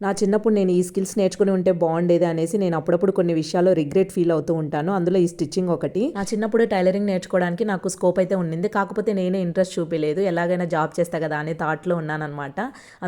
నా చిన్నప్పుడు నేను ఈ స్కిల్స్ నేర్చుకుని ఉంటే బాగుండేది అనేసి నేను అప్పుడప్పుడు కొన్ని విషయాల్లో రిగ్రెట్ ఫీల్ అవుతూ ఉంటాను. అందులో ఈ స్టిచ్చింగ్ ఒకటి. నా చిన్నప్పుడు టైలరింగ్ నేర్చుకోవడానికి నాకు స్కోప్ అయితే ఉండింది. కాకపోతే నేనే ఇంట్రెస్ట్ చూపించలేదు. ఎలాగైనా జాబ్ చేస్తా కదా అనే థాట్లో ఉన్నానన్నమాట.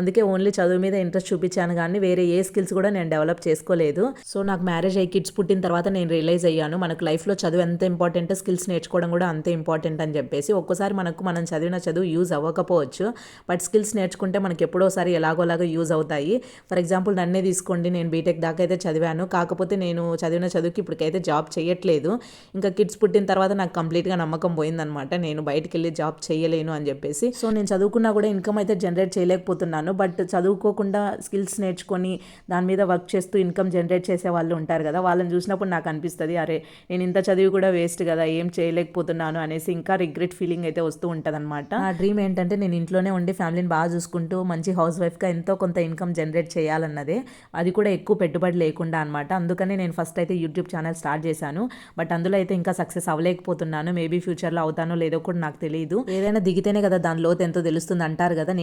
అందుకే ఓన్లీ చదువు మీద ఇంట్రెస్ట్ చూపించాను కానీ వేరే ఏ స్కిల్స్ కూడా నేను డెవలప్ చేసుకోలేదు. సో నాకు మ్యారేజ్ అయ్యి కిడ్స్ పుట్టిన తర్వాత నేను రియలైజ్ అయ్యాను మనకు లైఫ్లో చదువు ఎంత ఇంపార్టెంట్, స్కిల్స్ నేర్చుకోవడం కూడా అంతే ఇంపార్టెంట్ అని చెప్పేసి. ఒక్కోసారి మనం చదివిన చదువు యూజ్ అవ్వకపోవచ్చు, బట్ స్కిల్స్ నేర్చుకుంటే మనకి ఎప్పుడోసారి ఎలాగోలాగా యూజ్ అవుతాయి. ఫర్ ఎగ్జాంపుల్ నన్నే తీసుకోండి, నేను బీటెక్ దాకా అయితే చదివాను. కాకపోతే నేను చదివిన చదువుకి ఇప్పటికైతే జాబ్ చేయట్లేదు. ఇంకా కిడ్స్ పుట్టిన తర్వాత నాకు కంప్లీట్గా నమ్మకం పోయిందనమాట, నేను బయటికి వెళ్ళి జాబ్ చేయలేను అని చెప్పేసి. సో నేను చదువుకున్నా కూడా ఇన్కమ్ అయితే జనరేట్ చేయలేకపోతున్నాను. బట్ చదువుకోకుండా స్కిల్స్ నేర్చుకొని దాని మీద వర్క్ చేస్తూ ఇన్కమ్ జనరేట్ చేసే వాళ్ళు ఉంటారు కదా, వాళ్ళని చూసినప్పుడు నాకు అనిపిస్తుంది, అరే నేను ఇంత చదివి కూడా వేస్ట్ కదా, ఏం చేయలేకపోతున్నాను అనేసి ఇంకా రిగ్రెట్ ఫీలింగ్ అయితే వస్తూ ఉంటుంది అనమాట. నా డ్రీమ్ ఏంటంటే నేను ఇంట్లోనే ఉండి ఫ్యామిలీని బాగా చూసుకుంటూ మంచి హౌస్ వైఫ్గా ఎంతో కొంత ఇన్కమ్ జనరేట్ చేయాలన్నదే. అది కూడా ఎక్కువ పెట్టుబడి లేకుండా అనమాట. అందుకని నేను ఫస్ట్ అయితే యూట్యూబ్ ఛానల్ స్టార్ట్ చేశాను. బట్ అందులో అయితే ఇంకా సక్సెస్ అవ్వలేకపోతున్నాను. మేబీ ఫ్యూచర్లో అవుతానో లేదో కూడా నాకు తెలియదు. ఏదైనా దిగితేనే కదా దాని లోతు ఎంతో తెలుస్తుంది అంటారు కదా.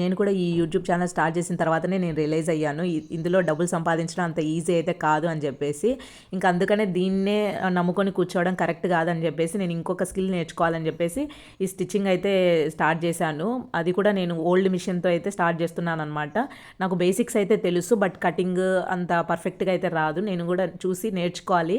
నేను కూడా ఈ యూట్యూబ్ ఛానల్ స్టార్ట్ చేసిన తర్వాతనే నేను రియలైజ్ అయ్యాను ఇందులో డబ్బులు సంపాదించడం అంత ఈజీ అయితే కాదు అని చెప్పేసి. ఇంకా అందుకనే దీన్నే నమ్ముకొని కూర్చోవడం కరెక్ట్ కాదని చెప్పేసి నేను ఇంకొక స్కిల్ నేర్చుకోవాలని చెప్పేసి ఈ స్టిచ్చింగ్ అయితే స్టార్ట్ చేశాను. అది కూడా నేను ఓల్డ్ మిషన్తో అయితే స్టార్ట్ చేస్తున్నాను అనమాట. నాకు బేసిక్స్ అయితే తెలుసు, బట్ కటింగ్ అంత పర్ఫెక్ట్గా అయితే రాదు. నేను కూడా చూసి నేర్చుకోవాలి.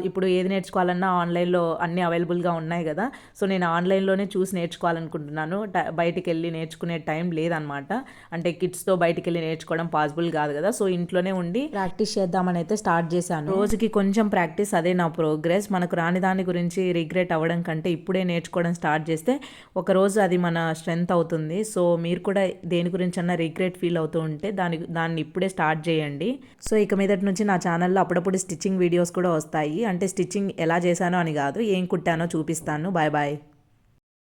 ఇప్పుడు ఏది నేర్చుకోవాలన్నా ఆన్లైన్లో అన్నీ అవైలబుల్గా ఉన్నాయి కదా. సో నేను ఆన్లైన్లోనే చూసి నేర్చుకోవాలనుకుంటున్నాను. బయటికి వెళ్ళి నేర్చుకునే టైం లేదనమాట. అంటే కిడ్స్తో బయటికి వెళ్ళి నేర్చుకోవడం పాసిబుల్ కాదు కదా. సో ఇంట్లోనే ఉండి ప్రాక్టీస్ చేద్దామని అయితే స్టార్ట్ చేశాను. రోజుకి కొంచెం ప్రాక్టీస్, అదే నా ప్రోగ్రెస్. మనకు రాని దాని గురించి రిగ్రెట్ అవ్వడం కంటే ఇప్పుడే నేర్చుకోవడం స్టార్ట్ చేస్తే ఒకరోజు అది మన స్ట్రెంగ్త్ అవుతుంది. సో మీరు కూడా దేని గురించి అన్నా రిగ్రెట్ ఫీల్ అవుతూ ఉంటే దాన్ని ఇప్పుడే స్టార్ట్ చేయండి. సో ఇక మీదటి నుంచి నా ఛానల్లో అప్పుడప్పుడు స్టిచ్చింగ్ వీడియోస్ కూడా వస్తాయి. అంటే స్టిచ్చింగ్ ఎలా చేశానో అని కాదు, ఏం కుట్టానో చూపిస్తాను. Bye bye.